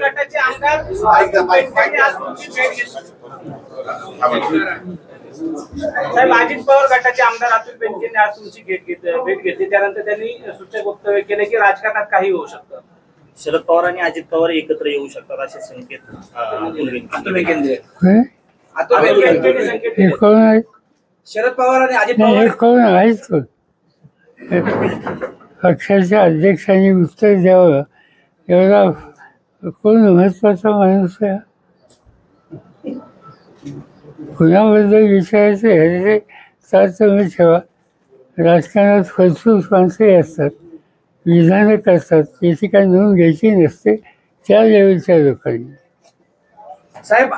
गटाचे आमदार साहेब, अजित पवार गटाचे आमदार अतुल बेनकेंनी आज तुमची भेट घेतली. त्यानंतर त्यांनी सूचक वक्तव्य केले की राजकारणात काही होऊ शकतं. शरद पवार आणि अजित पवार एकत्र येऊ शकतात असे संकेत अतुल बेनके संकेत दिले. शरद पवार आणि अजित पवार पक्षाच्या अध्यक्षांनी उत्तर द्यावं एवढा कोण महत्वाचा माणूस आहे. कुणाबद्दल विचारायचं ह्याचे तारतम्य ठेवा. राजकारणात फलसूस माणसंही असतात, विधानं करतात, याची काही नोंद घ्यायची नसते त्या लेवलच्या लोकांनी. साहेब